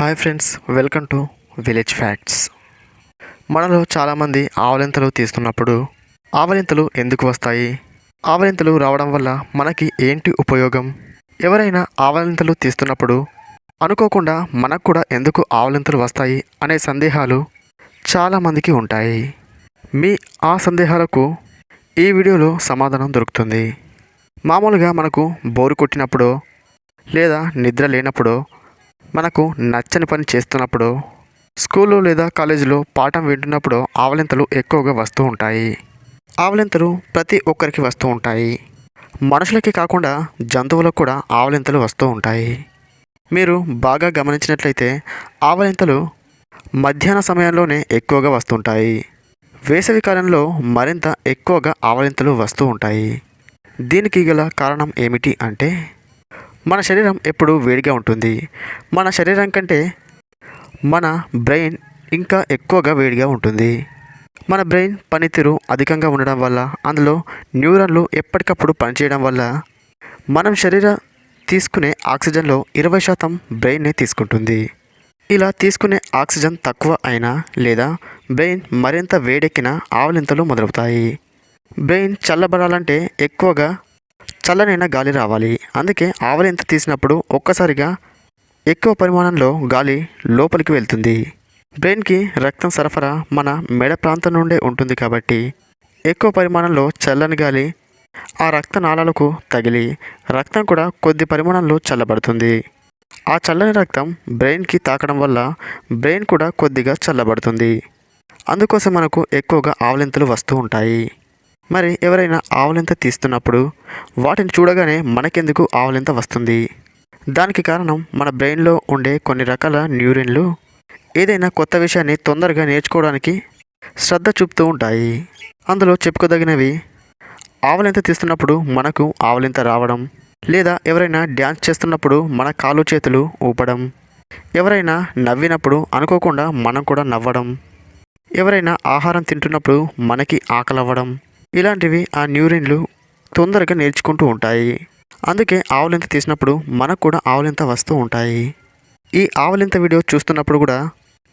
Hi friends, welcome to village facts. మనలో చాలామంది ఆవలింతలు తీస్తున్నప్పుడు ఆవలింతలు ఎందుకు వస్తాయి, ఆవలింతలు రావడం వల్ల మనకి ఏంటి ఉపయోగం, ఎవరైనా ఆవలింతలు తీస్తున్నప్పుడు అనుకోకుండా మనకు కూడా ఎందుకు ఆవలింతలు వస్తాయి అనే సందేహాలు చాలామందికి ఉంటాయి. మీ ఆ సందేహాలకు ఈ వీడియోలో సమాధానం దొరుకుతుంది. మామూలుగా మనకు బోరు కొట్టినప్పుడు లేదా నిద్ర లేనప్పుడు, మనకు నచ్చని పని చేస్తున్నప్పుడు, స్కూల్లో లేదా కాలేజీలో పాఠం వింటున్నప్పుడు ఆవలింతలు ఎక్కువగా వస్తూ ఉంటాయి. ఆవలింతలు ప్రతి ఒక్కరికి వస్తూ ఉంటాయి. మనుషులకి కాకుండా జంతువులకు కూడా ఆవలింతలు వస్తూ ఉంటాయి. మీరు బాగా గమనించినట్లయితే ఆవలింతలు మధ్యాహ్న సమయంలోనే ఎక్కువగా వస్తుంటాయి. వేసవి కాలంలో మరింత ఎక్కువగా ఆవలింతలు వస్తూ ఉంటాయి. దీనికి గల కారణం ఏమిటి అంటే, మన శరీరం ఎప్పుడూ వేడిగా ఉంటుంది. మన శరీరం కంటే మన బ్రెయిన్ ఇంకా ఎక్కువగా వేడిగా ఉంటుంది. మన బ్రెయిన్ పనితీరు అధికంగా ఉండడం వల్ల, అందులో న్యూరాన్లు ఎప్పటికప్పుడు పనిచేయడం వల్ల మనం శరీరం తీసుకునే ఆక్సిజన్లో 20% బ్రెయిన్నే తీసుకుంటుంది. ఇలా తీసుకునే ఆక్సిజన్ తక్కువ అయినా లేదా బ్రెయిన్ మరింత వేడెక్కిన ఆవలింతలు మొదలవుతాయి. బ్రెయిన్ చల్లబడాలంటే ఎక్కువగా చల్లనైన గాలి రావాలి. అందుకే ఆవలింత తీసినప్పుడు ఒక్కసారిగా ఎక్కువ పరిమాణంలో గాలి లోపలికి వెళ్తుంది. బ్రెయిన్కి రక్తం సరఫరా మన మెడ ప్రాంతం నుండే ఉంటుంది కాబట్టి ఎక్కువ పరిమాణంలో చల్లని గాలి ఆ రక్త నాళాలకు తగిలి రక్తం కూడా కొద్ది పరిమాణంలో చల్లబడుతుంది. ఆ చల్లని రక్తం బ్రెయిన్కి తాకడం వల్ల బ్రెయిన్ కూడా కొద్దిగా చల్లబడుతుంది. అందుకోసం మనకు ఎక్కువగా ఆవలింతలు వస్తూ ఉంటాయి. మరి ఎవరైనా ఆవలింత తీస్తున్నప్పుడు వాటిని చూడగానే మనకెందుకు ఆవలింత వస్తుంది? దానికి కారణం మన బ్రెయిన్లో ఉండే కొన్ని రకాల న్యూరాన్లు ఏదైనా కొత్త విషయాన్ని తొందరగా నేర్చుకోవడానికి శ్రద్ధ చూపుతూ ఉంటాయి. అందులో చెప్పుకోదగినవి ఆవలింత తీస్తున్నప్పుడు మనకు ఆవలింత రావడం, లేదా ఎవరైనా డ్యాన్స్ చేస్తున్నప్పుడు మన కాళ్ళు చేతులు ఊపడం, ఎవరైనా నవ్వినప్పుడు అనుకోకుండా మనం కూడా నవ్వడం, ఎవరైనా ఆహారం తింటున్నప్పుడు మనకి ఆకలవ్వడం, ఇలాంటివి ఆ న్యూరాన్లు తొందరగా నేర్చుకుంటూ ఉంటాయి. అందుకే ఆవలింత తీసినప్పుడు మనకు కూడా ఆవలింత వస్తూ ఉంటాయి. ఈ ఆవలింత వీడియో చూస్తున్నప్పుడు కూడా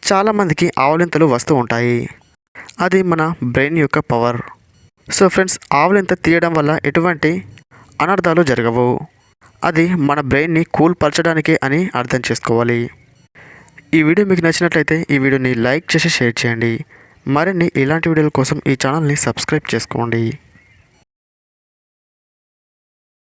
చాలామందికి ఆవలింతలు వస్తూ ఉంటాయి. అది మన బ్రెయిన్ యొక్క పవర్. సో ఫ్రెండ్స్, ఆవలింత తీయడం వల్ల ఎటువంటి అనర్థాలు జరగవు. అది మన బ్రెయిన్ని కూల్ పరచడానికే అని అర్థం చేసుకోవాలి. ఈ వీడియో మీకు నచ్చినట్లయితే ఈ వీడియోని లైక్ చేసి షేర్ చేయండి. మరిన్ని ఇలాంటి వీడియోల కోసం ఈ ఛానల్ని సబ్స్క్రైబ్ చేసుకోండి.